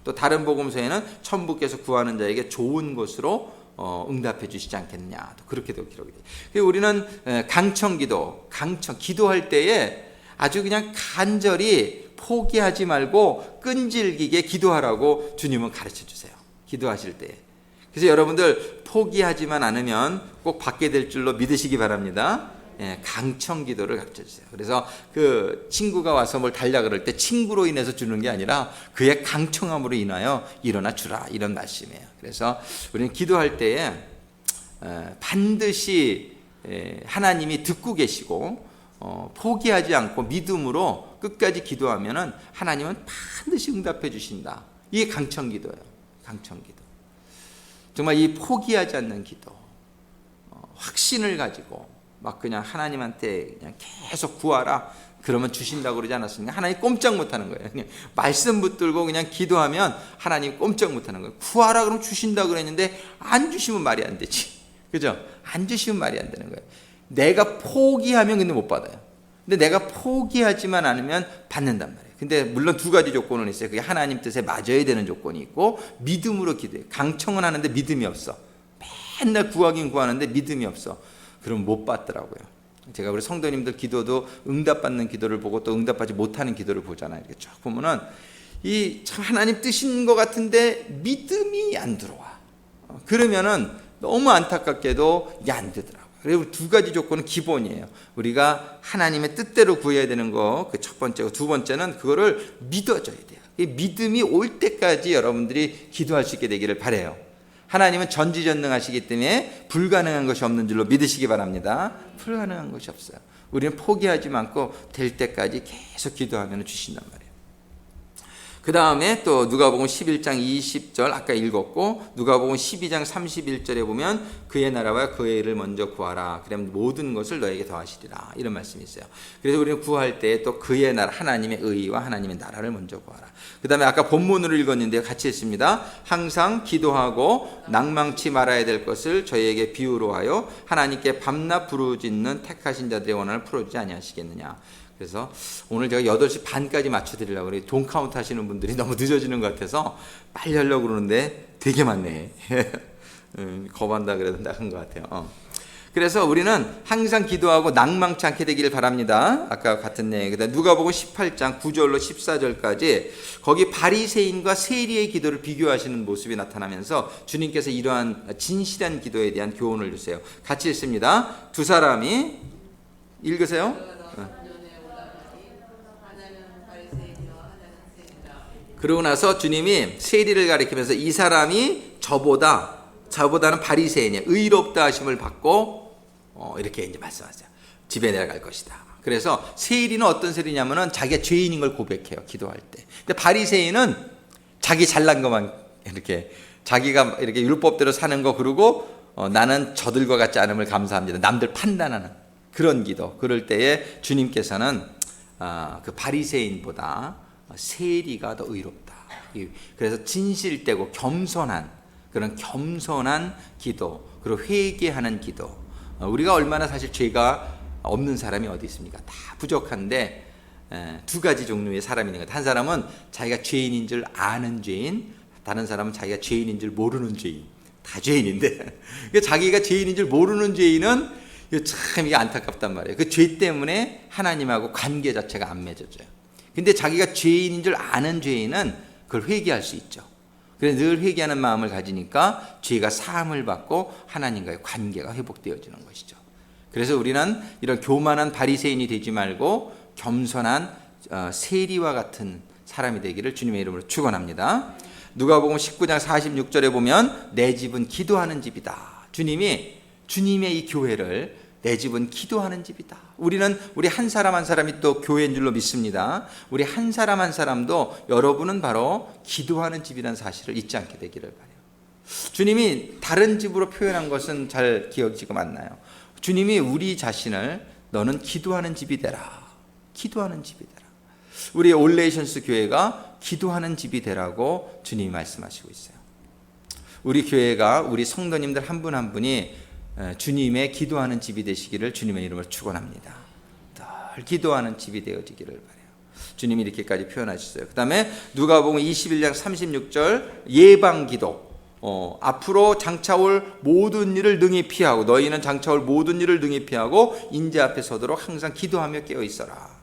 또 다른 복음서에는 천부께서 구하는 자에게 좋은 것으로 응답해 주시지 않겠느냐. 또 그렇게도 기록이 돼요. 우리는 강청기도, 기도할 때에 아주 그냥 간절히 포기하지 말고 끈질기게 기도하라고 주님은 가르쳐 주세요. 기도하실 때. 그래서 여러분들 포기하지만 않으면 꼭 받게 될 줄로 믿으시기 바랍니다. 강청 기도를 가르쳐 주세요. 그래서 그 친구가 와서 뭘 달라 그럴 때 친구로 인해서 주는 게 아니라 그의 강청함으로 인하여 일어나 주라, 이런 말씀이에요. 그래서 우리는 기도할 때에 반드시 하나님이 듣고 계시고 포기하지 않고 믿음으로 끝까지 기도하면은 하나님은 반드시 응답해 주신다. 이게 강청 기도예요. 강청 기도. 정말 이 포기하지 않는 기도, 확신을 가지고 막 그냥 하나님한테 그냥 계속 구하라 그러면 주신다고 그러지 않았습니까? 하나님 꼼짝 못하는 거예요. 그냥 말씀 붙들고 그냥 기도하면 하나님 꼼짝 못하는 거예요. 구하라 그러면 주신다고 그랬는데 안 주시면 말이 안 되지, 그죠? 안 주시면 말이 안 되는 거예요. 내가 포기하면 근데 못 받아요. 근데 내가 포기하지만 않으면 받는단 말이에요. 근데 물론 두 가지 조건은 있어요. 그게 하나님 뜻에 맞아야 되는 조건이 있고, 믿음으로 기도해요. 강청은 하는데 믿음이 없어. 맨날 구하긴 구하는데 믿음이 없어. 그럼 못 받더라고요. 제가 우리 성도님들 기도도 응답받는 기도를 보고 또 응답받지 못하는 기도를 보잖아요. 이렇게 쭉 보면은 이 참 하나님 뜻인 것 같은데 믿음이 안 들어와. 그러면은 너무 안타깝게도 이게 안 되더라고요. 그리고 두 가지 조건은 기본이에요. 우리가 하나님의 뜻대로 구해야 되는 거, 그 첫 번째고, 두 번째는 그거를 믿어줘야 돼요. 이 믿음이 올 때까지 여러분들이 기도할 수 있게 되기를 바라요. 하나님은 전지전능하시기 때문에 불가능한 것이 없는 줄로 믿으시기 바랍니다. 불가능한 것이 없어요. 우리는 포기하지 않고 될 때까지 계속 기도하면 주신단 말이에요. 그 다음에 또 누가복음 11장 20절 아까 읽었고, 누가복음 12장 31절에 보면 그의 나라와 그의 일을 먼저 구하라. 그러면 모든 것을 너에게 더하시리라. 이런 말씀이 있어요. 그래서 우리는 구할 때 또 그의 나라, 하나님의 의와 하나님의 나라를 먼저 구하라. 그 다음에 아까 본문으로 읽었는데 같이 했습니다. 항상 기도하고 낭망치 말아야 될 것을 저희에게 비유로 하여 하나님께 밤낮 부르짖는 택하신 자들의 원한을 풀어주지 아니하시겠느냐. 그래서 오늘 제가 8시 반까지 맞춰드리려고 그래요. 돈 카운트 하시는 분들이 너무 늦어지는 것 같아서 빨리 하려고 그러는데 되게 많네. 겁한다 그래도 나간 것 같아요. 그래서 우리는 항상 기도하고 낭망치 않게 되기를 바랍니다. 아까 같은 내용. 그다음 누가복음 18장 9절로 14절까지 거기 바리새인과 세리의 기도를 비교하시는 모습이 나타나면서 주님께서 이러한 진실한 기도에 대한 교훈을 주세요. 같이 읽습니다. 두 사람이 읽으세요. 그러고 나서 주님이 세리를 가리키면서 이 사람이 저보다는 바리새인이야, 의롭다 하심을 받고 이렇게 이제 말씀하세요. 집에 내려갈 것이다. 그래서 세리는 어떤 세리냐면은 자기가 죄인인 걸 고백해요, 기도할 때. 근데 바리새인은 자기 잘난 것만 이렇게 자기가 이렇게 율법대로 사는 거, 그러고 나는 저들과 같지 않음을 감사합니다. 남들 판단하는 그런 기도. 그럴 때에 주님께서는 그 바리새인보다 세리가 더 의롭다. 그래서 진실되고 겸손한 그런 겸손한 기도, 그리고 회개하는 기도. 우리가 얼마나 사실 죄가 없는 사람이 어디 있습니까? 다 부족한데 두 가지 종류의 사람이 있는 거예요. 한 사람은 자기가 죄인인 줄 아는 죄인, 다른 사람은 자기가 죄인인 줄 모르는 죄인. 다 죄인인데 자기가 죄인인 줄 모르는 죄인은 참 이게 안타깝단 말이에요. 그 죄 때문에 하나님하고 관계 자체가 안 맺어져요. 근데 자기가 죄인인 줄 아는 죄인은 그걸 회개할 수 있죠. 그래서 늘 회개하는 마음을 가지니까 죄가 사함을 받고 하나님과의 관계가 회복되어지는 것이죠. 그래서 우리는 이런 교만한 바리새인이 되지 말고 겸손한 세리와 같은 사람이 되기를 주님의 이름으로 축원합니다. 누가복음 19장 46절에 보면 내 집은 기도하는 집이다. 주님의 이 교회를 내 집은 기도하는 집이다. 우리는 우리 한 사람 한 사람이 또 교회인 줄로 믿습니다. 우리 한 사람 한 사람도 여러분은 바로 기도하는 집이라는 사실을 잊지 않게 되기를 바라요. 주님이 다른 집으로 표현한 것은 잘 기억이 지금 안 나요. 주님이 우리 자신을 너는 기도하는 집이 되라. 기도하는 집이 되라. 우리 올레이션스 교회가 기도하는 집이 되라고 주님이 말씀하시고 있어요. 우리 교회가 우리 성도님들 한 분 한 분이 주님의 기도하는 집이 되시기를 주님의 이름으로 축원합니다. 늘 기도하는 집이 되어지기를 바라요. 주님이 이렇게까지 표현하셨어요. 그 다음에 누가복음 21장 36절 예방기도, 앞으로 장차올 모든 일을 능히 피하고, 너희는 장차올 모든 일을 능히 피하고 인재 앞에 서도록 항상 기도하며 깨어있어라.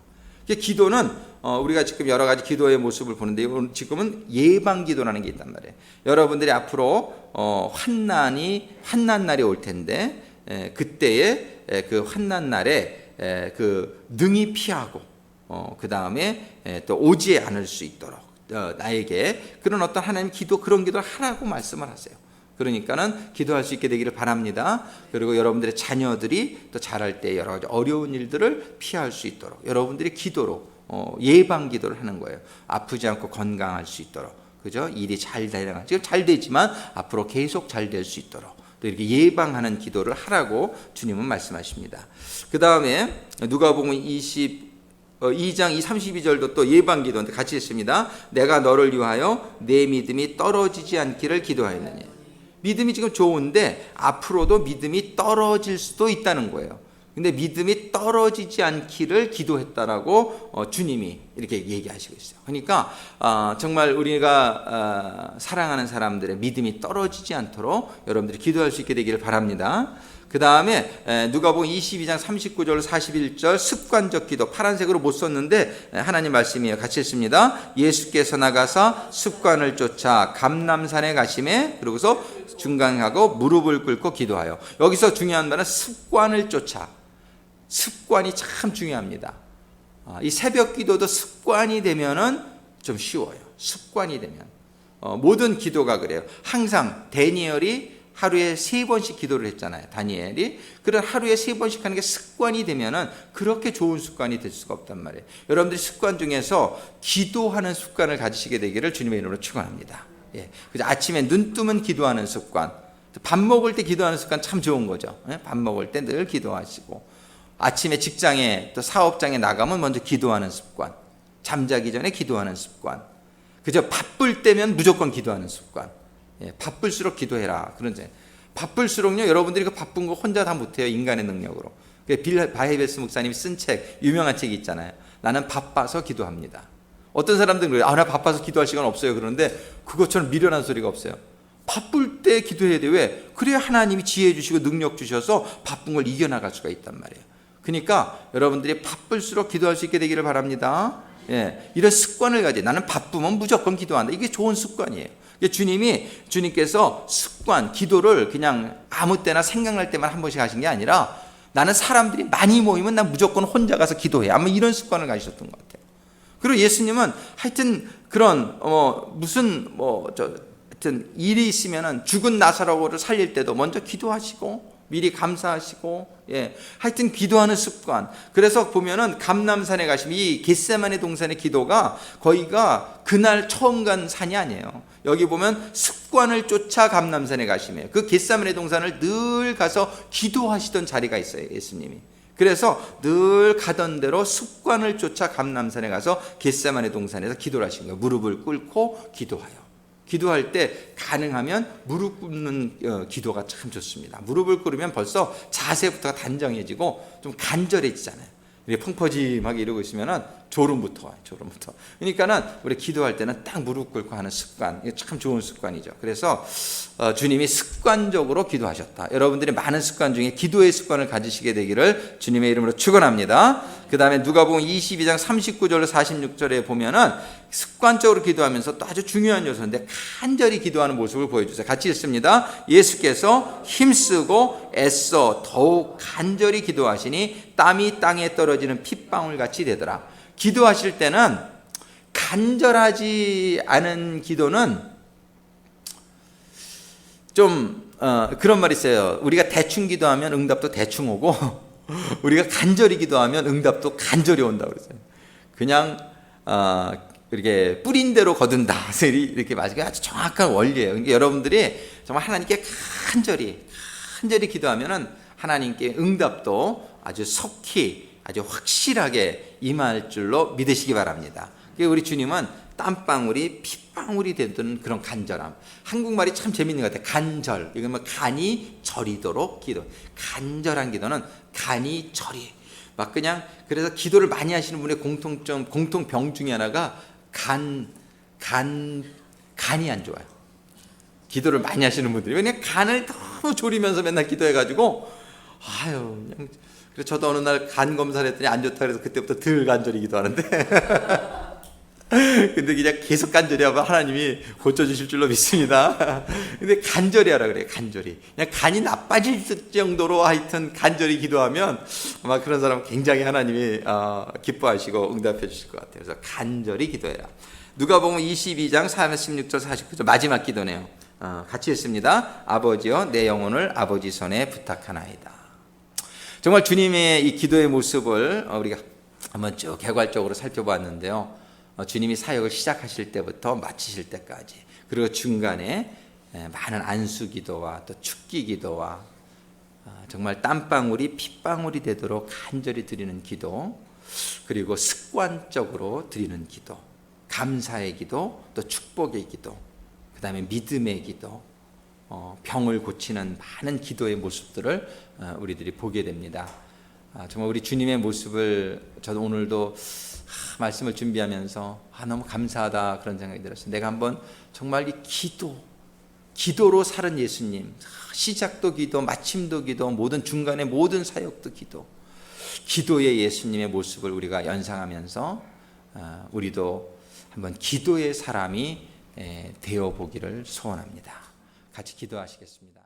기도는 우리가 지금 여러 가지 기도의 모습을 보는데, 지금은 예방기도라는 게 있단 말이에요. 여러분들이 앞으로 환난 날이 올 텐데, 그때에 그 환난 날에 그 능히 피하고, 그 다음에 또 오지 않을 수 있도록 나에게 그런 어떤 하나님 기도, 그런 기도를 하라고 말씀을 하세요. 그러니까는 기도할 수 있게 되기를 바랍니다. 그리고 여러분들의 자녀들이 또 자랄 때 여러 가지 어려운 일들을 피할 수 있도록 여러분들이 기도로 예방 기도를 하는 거예요. 아프지 않고 건강할 수 있도록, 그죠? 일이 잘 되는, 지금 잘 되지만 앞으로 계속 잘 될 수 있도록 또 이렇게 예방하는 기도를 하라고 주님은 말씀하십니다. 그 다음에 누가복음 2장 32절도 또 예방기도인데 같이 읽습니다. 내가 너를 위하여 내 믿음이 떨어지지 않기를 기도하였느니. 믿음이 지금 좋은데 앞으로도 믿음이 떨어질 수도 있다는 거예요. 근데 믿음이 떨어지지 않기를 기도했다라고 주님이 이렇게 얘기하시고 있어요. 그러니까 정말 우리가 사랑하는 사람들의 믿음이 떨어지지 않도록 여러분들이 기도할 수 있게 되기를 바랍니다. 그 다음에 누가복음 22장 39절 41절 습관적 기도, 파란색으로 못 썼는데 하나님 말씀이에요. 같이 읽습니다. 예수께서 나가사 습관을 쫓아 감람산에 가시매, 그러고서 중간하고 무릎을 꿇고 기도하여. 여기서 중요한 말은 습관을 쫓아. 습관이 참 중요합니다. 이 새벽 기도도 습관이 되면은 좀 쉬워요. 습관이 되면 모든 기도가 그래요. 항상 다니엘이 하루에 3번씩 기도를 했잖아요. 다니엘이. 그런 하루에 3번씩 하는 게 습관이 되면은 그렇게 좋은 습관이 될 수가 없단 말이에요. 여러분들이 습관 중에서 기도하는 습관을 가지시게 되기를 주님의 이름으로 축원합니다. 예. 그래서 아침에 눈 뜨면 기도하는 습관, 밥 먹을 때 기도하는 습관 참 좋은 거죠. 예? 밥 먹을 때 늘 기도하시고, 아침에 직장에 또 사업장에 나가면 먼저 기도하는 습관, 잠자기 전에 기도하는 습관, 그저 바쁠 때면 무조건 기도하는 습관. 예, 바쁠수록 기도해라. 그런데 바쁠수록요, 여러분들이 그 바쁜 거 혼자 다 못해요. 인간의 능력으로. 빌 바이베스 목사님이 쓴 책, 유명한 책이 있잖아요. 나는 바빠서 기도합니다. 어떤 사람들은 그래요. 나 바빠서 기도할 시간 없어요. 그러는데 그것처럼 미련한 소리가 없어요. 바쁠 때 기도해야 돼. 왜? 그래야 하나님이 지혜 주시고 능력 주셔서 바쁜 걸 이겨나갈 수가 있단 말이에요. 그러니까 여러분들이 바쁠수록 기도할 수 있게 되기를 바랍니다. 예, 이런 습관을 가지. 나는 바쁘면 무조건 기도한다. 이게 좋은 습관이에요. 주님께서 습관, 기도를 그냥 아무 때나 생각날 때만 한 번씩 하신 게 아니라, 나는 사람들이 많이 모이면 난 무조건 혼자 가서 기도해. 아마 이런 습관을 가지셨던 것 같아요. 그리고 예수님은 하여튼 그런 하여튼 일이 있으면은 죽은 나사로를 살릴 때도 먼저 기도하시고 미리 감사하시고, 예, 하여튼 기도하는 습관. 그래서 보면은 감람산에 가시면 이 겟세마네 동산의 기도가 거기가 그날 처음 간 산이 아니에요. 여기 보면 습관을 쫓아 감람산에 가시면 그 겟세마네 동산을 늘 가서 기도하시던 자리가 있어요, 예수님이. 그래서 늘 가던 대로 습관을 쫓아 감람산에 가서 겟세마네 동산에서 기도를 하신 거예요. 무릎을 꿇고 기도하여. 기도할 때 가능하면 무릎 꿇는 기도가 참 좋습니다. 무릎을 꿇으면 벌써 자세부터가 단정해지고 좀 간절해지잖아요. 이렇게 펑퍼짐하게 이러고 있으면은 졸음부터 와요. 졸음부터. 그러니까는 우리 기도할 때는 딱 무릎 꿇고 하는 습관, 이게 참 좋은 습관이죠. 그래서 주님이 습관적으로 기도하셨다. 여러분들이 많은 습관 중에 기도의 습관을 가지시게 되기를 주님의 이름으로 축원합니다. 그 다음에 누가복음 22장 39절로 46절에 보면은 습관적으로 기도하면서 또 아주 중요한 요소인데 간절히 기도하는 모습을 보여주세요. 같이 읽습니다. 예수께서 힘쓰고 애써 더욱 간절히 기도하시니 땀이 땅에 떨어지는 핏방울 같이 되더라. 기도하실 때는 간절하지 않은 기도는 좀 그런 말이 있어요. 우리가 대충 기도하면 응답도 대충 오고 우리가 간절히 기도하면 응답도 간절히 온다고 그랬어요. 그냥 이렇게 뿌린 대로 거둔다. 이렇게 맞아요. 아주 정확한 원리예요. 그러니까 여러분들이 정말 하나님께 간절히 기도하면은 하나님께 응답도 아주 속히 아주 확실하게 임할 줄로 믿으시기 바랍니다. 우리 주님은 땀방울이 핏방울이 되던 그런 간절함. 한국말이 참 재밌는 것 같아요. 간절. 이건 뭐 간이 저리도록 기도. 간절한 기도는 간이 저리. 막 그냥 그래서 기도를 많이 하시는 분의 공통병 중에 하나가 간이 안 좋아요. 기도를 많이 하시는 분들이 그냥 간을 너무 졸이면서 맨날 기도해가지고 그냥 그래서 저도 어느 날 간 검사를 했더니 안 좋다 그래서 그때부터 덜 간절히 기도하는데 근데 그냥 계속 간절히 하면 하나님이 고쳐주실 줄로 믿습니다. 근데 간절히 하라 그래요. 간절히. 그냥 간이 나빠질 정도로 하여튼 간절히 기도하면 아마 그런 사람 굉장히 하나님이 기뻐하시고 응답해 주실 것 같아요. 그래서 간절히 기도해라. 누가복음 22장 16절 49절 마지막 기도네요. 같이 읽습니다. 아버지여 내 영혼을 아버지 손에 부탁하나이다. 정말 주님의 이 기도의 모습을 우리가 한번 쭉 개괄적으로 살펴봤는데요. 주님이 사역을 시작하실 때부터 마치실 때까지, 그리고 중간에 많은 안수기도와 또 축기기도와 정말 땀방울이 핏방울이 되도록 간절히 드리는 기도, 그리고 습관적으로 드리는 기도, 감사의 기도, 또 축복의 기도, 그 다음에 믿음의 기도, 병을 고치는 많은 기도의 모습들을 우리들이 보게 됩니다. 정말 우리 주님의 모습을 저도 오늘도 말씀을 준비하면서 너무 감사하다 그런 생각이 들었어요. 내가 한번 정말 이 기도로 사는 예수님, 시작도 기도, 마침도 기도, 모든 중간에 모든 사역도 기도, 기도의 예수님의 모습을 우리가 연상하면서 우리도 한번 기도의 사람이 되어 보기를 소원합니다. 같이 기도하시겠습니다.